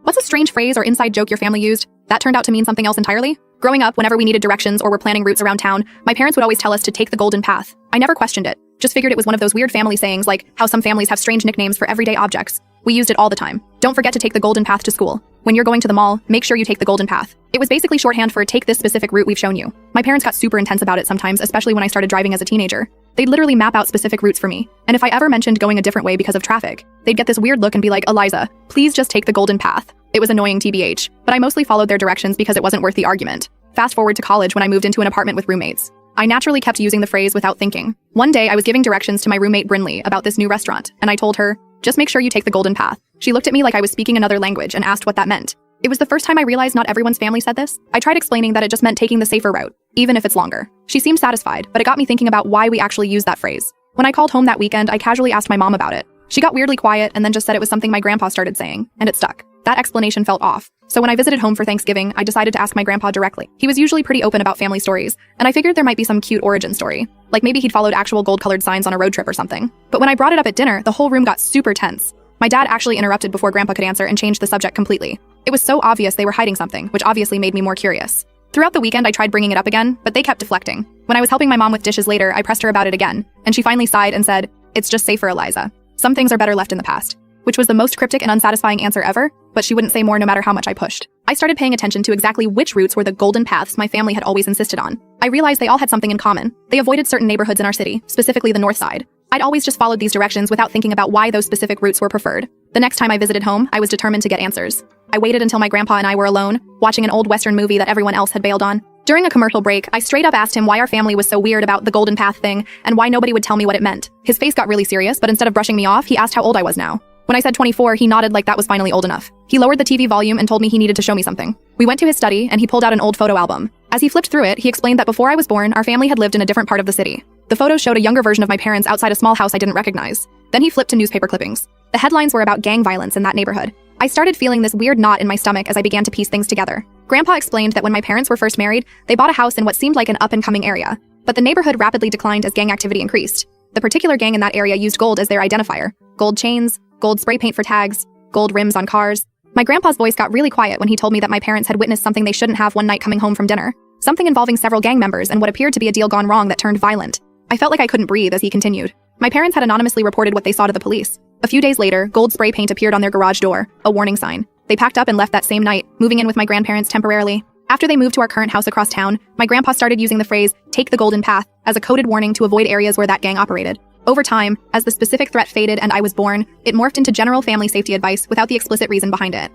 What's a strange phrase or inside joke your family used that turned out to mean something else entirely? Growing up, whenever we needed directions or were planning routes around town, my parents would always tell us to take the golden path. I never questioned it, just figured it was one of those weird family sayings like how some families have strange nicknames for everyday objects. We used it all the time. Don't forget to take the golden path to school. When you're going to the mall, make sure you take the golden path. It was basically shorthand for take this specific route we've shown you. My parents got super intense about it sometimes, especially when I started driving as a teenager. They'd literally map out specific routes for me, and if I ever mentioned going a different way because of traffic, they'd get this weird look and be like, Eliza, please just take the golden path. It was annoying TBH, but I mostly followed their directions because it wasn't worth the argument. Fast forward to college when I moved into an apartment with roommates. I naturally kept using the phrase without thinking. One day I was giving directions to my roommate Brinley about this new restaurant, and I told her, just make sure you take the golden path. She looked at me like I was speaking another language and asked what that meant. It was the first time I realized not everyone's family said this. I tried explaining that it just meant taking the safer route, even if it's longer. She seemed satisfied, but it got me thinking about why we actually use that phrase. When I called home that weekend, I casually asked my mom about it. She got weirdly quiet and then just said it was something my grandpa started saying, and it stuck. That explanation felt off. So when I visited home for Thanksgiving, I decided to ask my grandpa directly. He was usually pretty open about family stories, and I figured there might be some cute origin story. Like maybe he'd followed actual gold-colored signs on a road trip or something. But when I brought it up at dinner, the whole room got super tense. My dad actually interrupted before Grandpa could answer and changed the subject completely. It was so obvious they were hiding something, which obviously made me more curious. Throughout the weekend, I tried bringing it up again, but they kept deflecting. When I was helping my mom with dishes later, I pressed her about it again, and she finally sighed and said, "It's just safer, Eliza. Some things are better left in the past." Which was the most cryptic and unsatisfying answer ever, but she wouldn't say more no matter how much I pushed. I started paying attention to exactly which routes were the golden paths my family had always insisted on. I realized they all had something in common. They avoided certain neighborhoods in our city, specifically the north side. I'd always just followed these directions without thinking about why those specific routes were preferred. The next time I visited home, I was determined to get answers. I waited until my grandpa and I were alone, watching an old Western movie that everyone else had bailed on. During a commercial break, I straight up asked him why our family was so weird about the golden path thing and why nobody would tell me what it meant. His face got really serious, but instead of brushing me off, he asked how old I was now. When I said 24, he nodded like that was finally old enough. He lowered the TV volume and told me he needed to show me something. We went to his study, and he pulled out an old photo album. As he flipped through it, he explained that before I was born, our family had lived in a different part of the city. The photos showed a younger version of my parents outside a small house I didn't recognize. Then he flipped to newspaper clippings. The headlines were about gang violence in that neighborhood. I started feeling this weird knot in my stomach as I began to piece things together. Grandpa explained that when my parents were first married, they bought a house in what seemed like an up-and-coming area. But the neighborhood rapidly declined as gang activity increased. The particular gang in that area used gold as their identifier. Gold chains, gold spray paint for tags, gold rims on cars. My grandpa's voice got really quiet when he told me that my parents had witnessed something they shouldn't have one night coming home from dinner. Something involving several gang members and what appeared to be a deal gone wrong that turned violent. I felt like I couldn't breathe as he continued. My parents had anonymously reported what they saw to the police. A few days later, gold spray paint appeared on their garage door, a warning sign. They packed up and left that same night, moving in with my grandparents temporarily. After they moved to our current house across town, my grandpa started using the phrase, "take the golden path," as a coded warning to avoid areas where that gang operated. Over time, as the specific threat faded and I was born, it morphed into general family safety advice without the explicit reason behind it.